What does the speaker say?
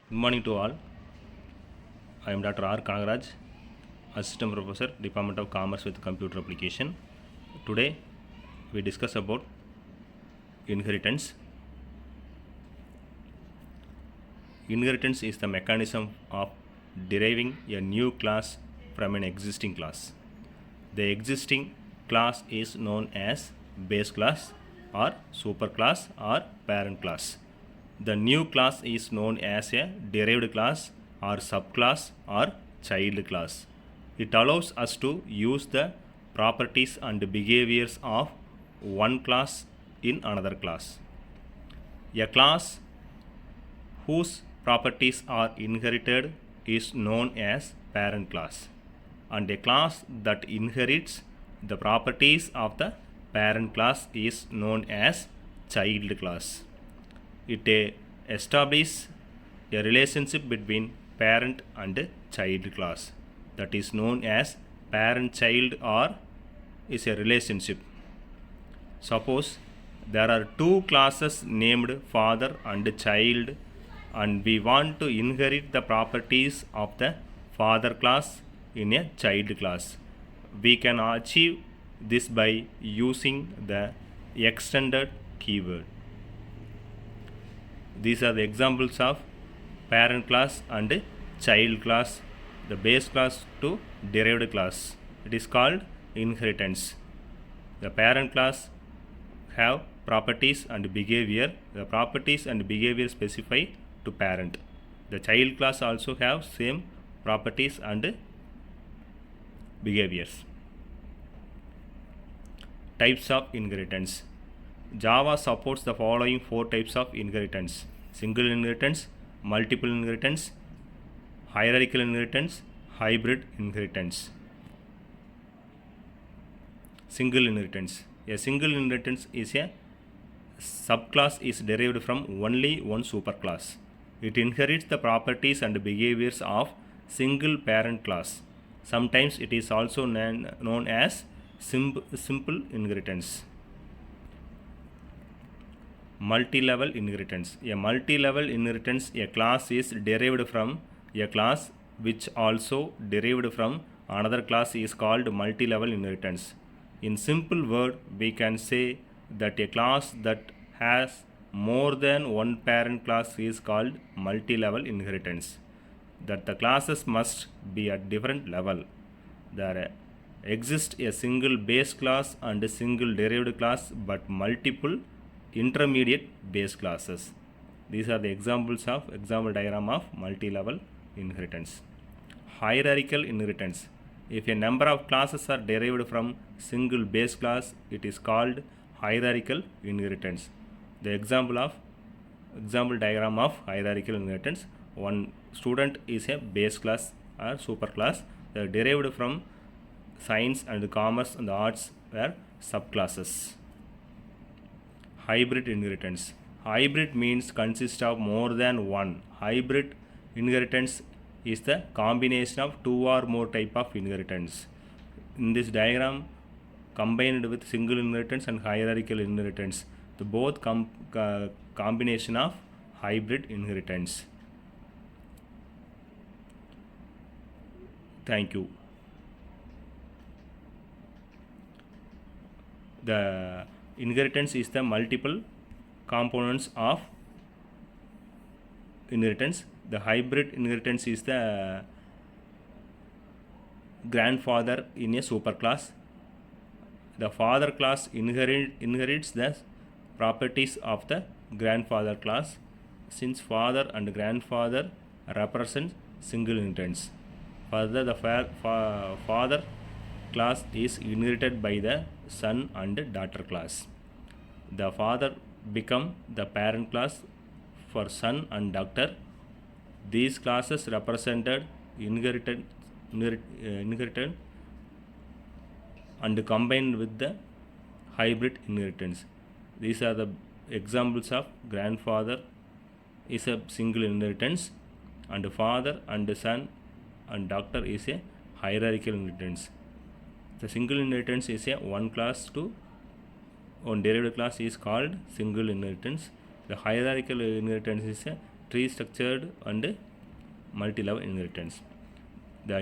Good morning to all. I am Dr. R. Kangaraj, Assistant Professor, Department of Commerce with Computer Application. Today, we discuss about inheritance. Inheritance is the mechanism of deriving a new class from an existing class. The existing class is known as base class or superclass or parent class. The new class is known as a derived class or subclass or child class. It allows us to use the properties and behaviors of one class in another class. A class whose properties are inherited is known as parent class, and a class that inherits the properties of the parent class is known as child class. It establishes a relationship between parent and child class that is known as parent child or is a relationship. Suppose there are two classes named father and child, and we want to inherit the properties of the father class in a child class. We can achieve this by using the extended keyword. These are the examples of parent class and child class, the base class to derived class. It is called inheritance. The parent class have properties and behavior. The properties and behavior specify to parent. The child class also have same properties and behaviors. Types of inheritance. Java supports the following four types of inheritance: single inheritance, multiple inheritance, hierarchical inheritance, hybrid inheritance. Single inheritance. A single inheritance is a subclass is derived from only one superclass. It inherits the properties and behaviors of single parent class. Sometimes it is also known as simple inheritance. Multi-level inheritance. A multi-level inheritance, a class is derived from a class which also derived from another class is called multi-level inheritance. In simple word, we can say that a class that has more than one parent class is called multi-level inheritance. That the classes must be at different level. There exists a single base class and a single derived class, but multiple intermediate base classes. These are the examples of example diagram of multi-level inheritance. Hierarchical inheritance. If a number of classes are derived from single base class, it is called hierarchical inheritance. The example diagram of hierarchical inheritance. One student is a base class or superclass. They are derived from science and commerce and the arts were subclasses. Hybrid inheritance. Hybrid means consists of more than one. Hybrid inheritance is the combination of two or more type of inheritance. In this diagram, combined with single inheritance and hierarchical inheritance, the both combination of hybrid inheritance. Thank you. The inheritance is the multiple components of inheritance. The hybrid inheritance is the grandfather in a superclass. The father class inherits the properties of the grandfather class, since father and grandfather represent single inheritance. Further, the father class is inherited by the son and daughter class. The father become the parent class for son and daughter. These classes represented inherited and combined with the hybrid inheritance. These are the examples of grandfather is a single inheritance, and father and son and daughter is a hierarchical inheritance. The single inheritance is a one class to one derived class is called single inheritance. The hierarchical inheritance is a tree structured and multi-level inheritance. The